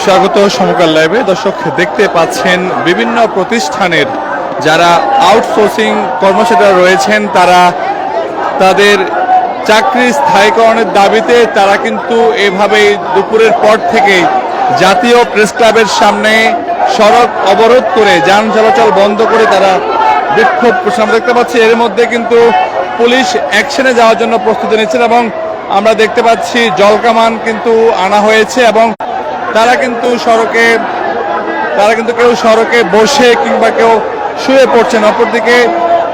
স্বাগত সমকাল লাইভে। দর্শক দেখতে পাচ্ছেন বিভিন্ন প্রতিষ্ঠানের যারা আউটসোর্সিং কর্মচারীরা রয়েছেন তারা তাদের চাকরি স্থায়ীকরণের দাবিতে তারা কিন্তু এভাবেই দুপুরের পর থেকেই জাতীয় প্রেস ক্লাবের সামনে সড়ক অবরোধ করে যান চলাচল বন্ধ করে তারা বিক্ষোভ করছে। আমরা দেখতে পাচ্ছি এর মধ্যে কিন্তু পুলিশ অ্যাকশনে যাওয়ার জন্য প্রস্তুতি নিচ্ছেন এবং আমরা দেখতে পাচ্ছি জলকামান কিন্তু আনা হয়েছে এবং তারা কিন্তু কেউ সড়কে বসে কিংবা কেউ শুয়ে পড়ছেন। অপরদিকে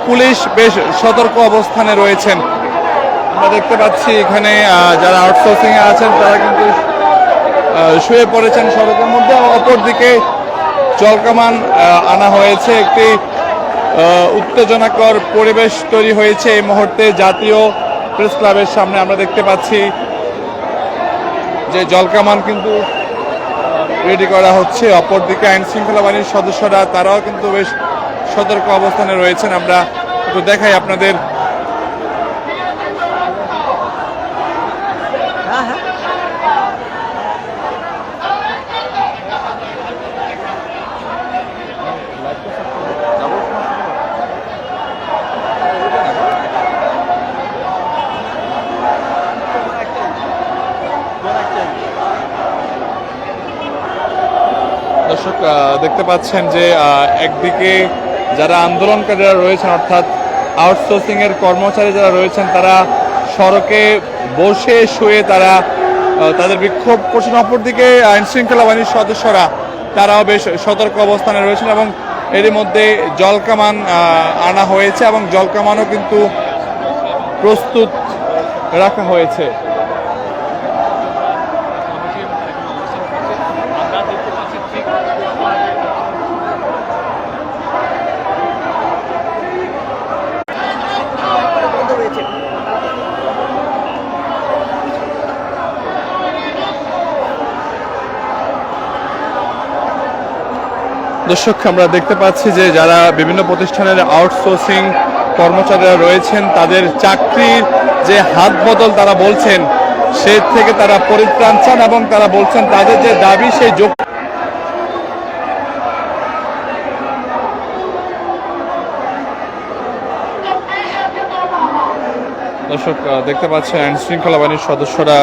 পুলিশ বেশ সতর্ক অবস্থানে রয়েছেন। আমরা দেখতে পাচ্ছি এখানে যারা আউটসোর্সিং এ আছেন তারা কিন্তু শুয়ে পড়েছেন সড়কের মধ্যে। অপরদিকে জলকামান আনা হয়েছে। একটি উত্তেজনাকর পরিবেশ তৈরি হয়েছে এই মুহূর্তে জাতীয় প্রেস ক্লাবের সামনে। আমরা দেখতে পাচ্ছি যে জলকামান কিন্তু রেডি করা হচ্ছে। অপরদিকে আইন শৃঙ্খলা বাহিনীর সদস্যরা তারাও কিন্তু বেশ সতর্ক অবস্থানে রয়েছেন। আমরা একটু দেখাই আপনাদের। দর্শক দেখতে পাচ্ছেন যে একদিকে যারা আন্দোলনকারীরা রয়েছেন অর্থাৎ আউটসোর্সিং এর কর্মচারী যারা রয়েছেন তারা সড়কে বসে শুয়ে তারা তাদের বিক্ষোভ করছেন। অপরদিকে আইন শৃঙ্খলা বাহিনীর সদস্যরা তারাও বেশ সতর্ক অবস্থানে রয়েছেন এবং এরই মধ্যে জলকামান আনা হয়েছে এবং জলকামানও কিন্তু প্রস্তুত রাখা হয়েছে। দর্শক আমরা দেখতে পাচ্ছি যে যারা বিভিন্ন প্রতিষ্ঠানের আউটসোর্সিং কর্মচারীরা রয়েছেন তাদের চাকরির যে হাত বদল তারা বলছেন সে থেকে তারা পরিত্রাণ চান এবং তারা বলছেন তাদের যে দাবি সেই যোগ। দর্শক দেখতে পাচ্ছেন আইন শৃঙ্খলা বাহিনীর সদস্যরা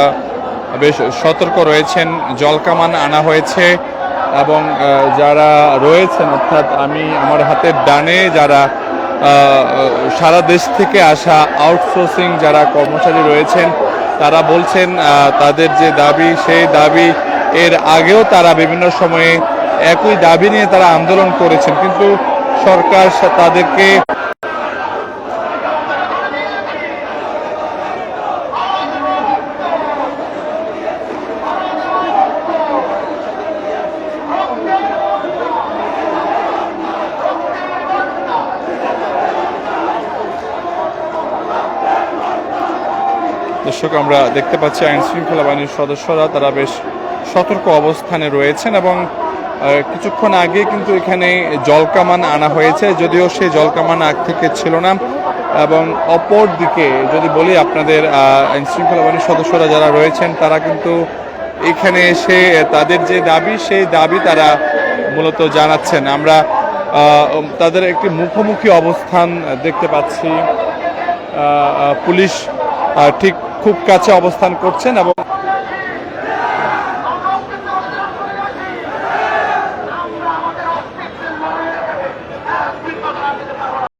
বেশ সতর্ক রয়েছেন। জলকামান আনা হয়েছে এবং যারা রয়েছেন অর্থাৎ আমার হাতের ডানে যারা সারা দেশ থেকে আসা আউটসোর্সিং যারা কর্মচারী রয়েছেন তারা বলছেন তাদের যে দাবি সেই দাবি এর আগেও তারা বিভিন্ন সময়ে একই দাবি নিয়ে তারা আন্দোলন করেছেন, কিন্তু সরকার তাদেরকে দর্শক আমরা দেখতে পাচ্ছি আইন শৃঙ্খলা বাহিনীর সদস্যরা তারা বেশ সতর্ক অবস্থানে রয়েছেন এবং কিছুক্ষণ আগে কিন্তু এখানে জলকামান আনা হয়েছে, যদিও সেই জলকামান আগ থেকে ছিল না। এবং অপর দিকে যদি বলি আপনাদের আইন শৃঙ্খলা বাহিনীর সদস্যরা যারা রয়েছেন তারা কিন্তু এখানে এসে তাদের যে দাবি সেই দাবি তারা মূলত জানাচ্ছেন। আমরা তাদের একটি মুখোমুখি অবস্থান দেখতে পাচ্ছি। পুলিশ ঠিক খুব কাছে অবস্থান করছেন এবং